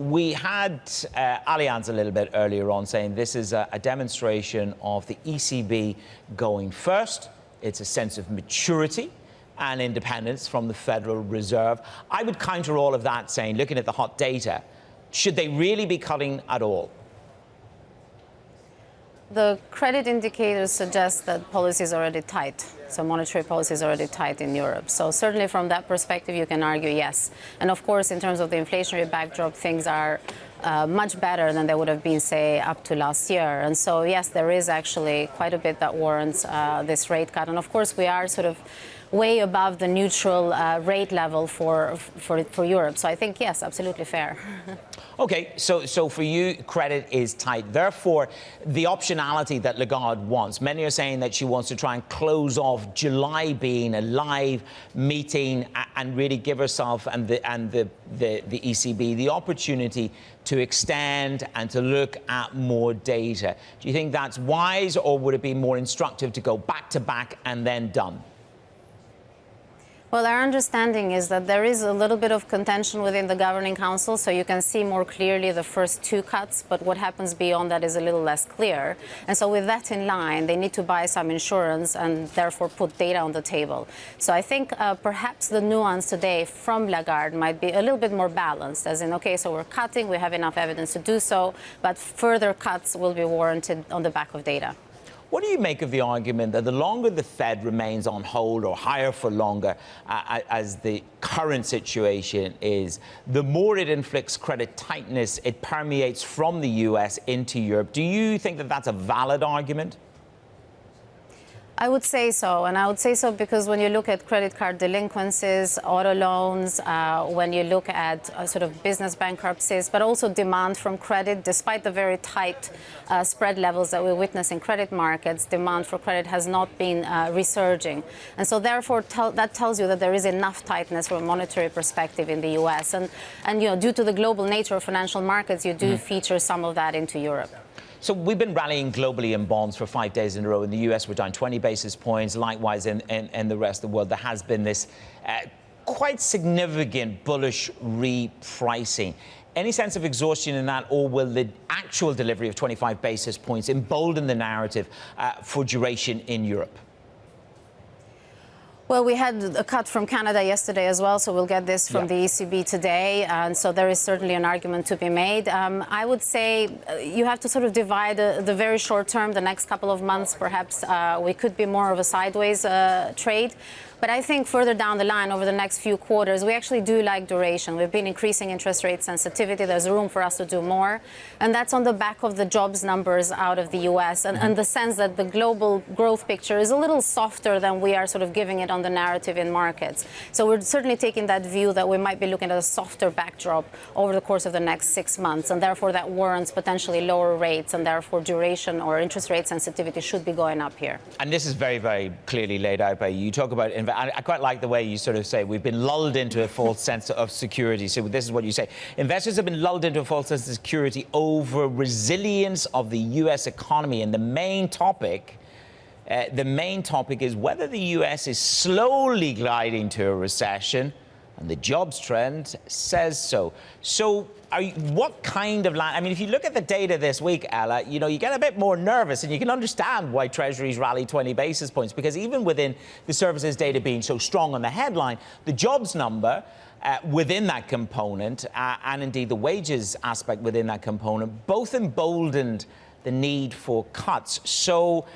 We had Allianz a little bit earlier on saying this is a demonstration of the ECB going first. It's a sense of maturity and independence from the Federal Reserve. I would counter all of that saying, looking at the hot data, should they really be cutting at all? The credit indicators suggest that policy is already tight. So monetary policy is already tight in Europe. So certainly from that perspective, you can argue yes. And of course, in terms of the inflationary backdrop, things are much better than they would have been, say, up to last year. And so, yes, there is actually quite a bit that warrants this rate cut. And of course, we are sort of way above the neutral rate level for Europe. So I think, yes, absolutely fair. OK, so for you, credit is tight. Therefore, the optionality that Lagarde wants, many are saying that she wants to try and close off July being a live meeting and really give herself and the ECB the opportunity to extend and to look at more data. Do you think that's wise, or would it be more instructive to go back to back and then done? Well, our understanding is that there is a little bit of contention within the Governing Council, so you can see more clearly the first two cuts, but what happens beyond that is a little less clear. And so with that in line, they need to buy some insurance and therefore put data on the table. So I think perhaps the nuance today from Lagarde might be a little bit more balanced, as in, OK, so we're cutting, we have enough evidence to do so, but further cuts will be warranted on the back of data. What do you make of the argument that the longer the Fed remains on hold or higher for longer, as the current situation is, the more it inflicts credit tightness, it permeates from the US into Europe? Do you think that that's a valid argument? I would say so, and I would say so because when you look at credit card delinquencies, auto loans, when you look at sort of business bankruptcies, but also demand from credit, despite the very tight spread levels that we witness in credit markets, demand for credit has not been resurging. And so therefore, that tells you that there is enough tightness from a monetary perspective in the US. And you know, due to the global nature of financial markets, you do feature some of that into Europe. So we've been rallying globally in bonds for 5 days in a row. In the US, we're down 20 basis points. Likewise, in the rest of the world, there has been this quite significant bullish repricing. Any sense of exhaustion in that, or will the actual delivery of 25 basis points embolden the narrative for duration in Europe? Well, we had a cut from Canada yesterday as well, so we'll get this from the ECB today. And so there is certainly an argument to be made. I would say you have to sort of divide the very short term, the next couple of months, perhaps we could be more of a sideways trade. But I think further down the line, over the next few quarters, we actually do like duration. We've been increasing interest rate sensitivity. There's room for us to do more. And that's on the back of the jobs numbers out of the US and the sense that the global growth picture is a little softer than we are sort of giving it on the narrative in markets. So we're certainly taking that view that we might be looking at a softer backdrop over the course of the next 6 months. And therefore, that warrants potentially lower rates, and therefore duration or interest rate sensitivity should be going up here. And this is very, very clearly laid out by you. You talk about I quite like the way you sort of say we've been lulled into a false sense of security. So this is what you say. Investors have been lulled into a false sense of security over resilience of the US economy. And the main topic is whether the US is slowly gliding to a recession. And the jobs trend says so. So what kind of land? I mean, if you look at the data this week, Ella, you know, you get a bit more nervous, and you can understand why Treasuries rally 20 basis points, because even within the services data being so strong on the headline, the jobs number within that component and indeed the wages aspect within that component both emboldened the need for cuts. So,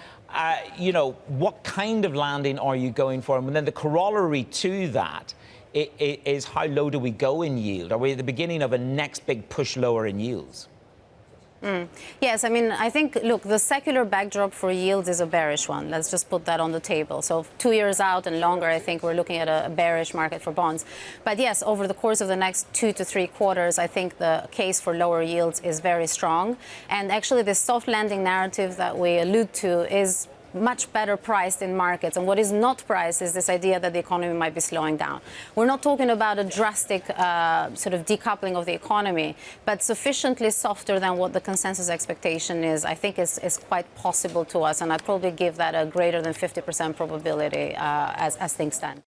you know, what kind of landing are you going for? And then the corollary to that is how low do we go in yield? Are we at the beginning of a next big push lower in yields? Yes, I mean, I think, look, the secular backdrop for yields is a bearish one. Let's just put that on the table. So 2 years out and longer, I think we're looking at a bearish market for bonds. But yes, over the course of the next 2 to 3 quarters, I think the case for lower yields is very strong. And actually, this soft landing narrative that we allude to is much better priced in markets. And what is not priced is this idea that the economy might be slowing down. We're not talking about a drastic sort of decoupling of the economy, but sufficiently softer than what the consensus expectation is, I think is quite possible to us. And I'd probably give that a greater than 50% probability as things stand.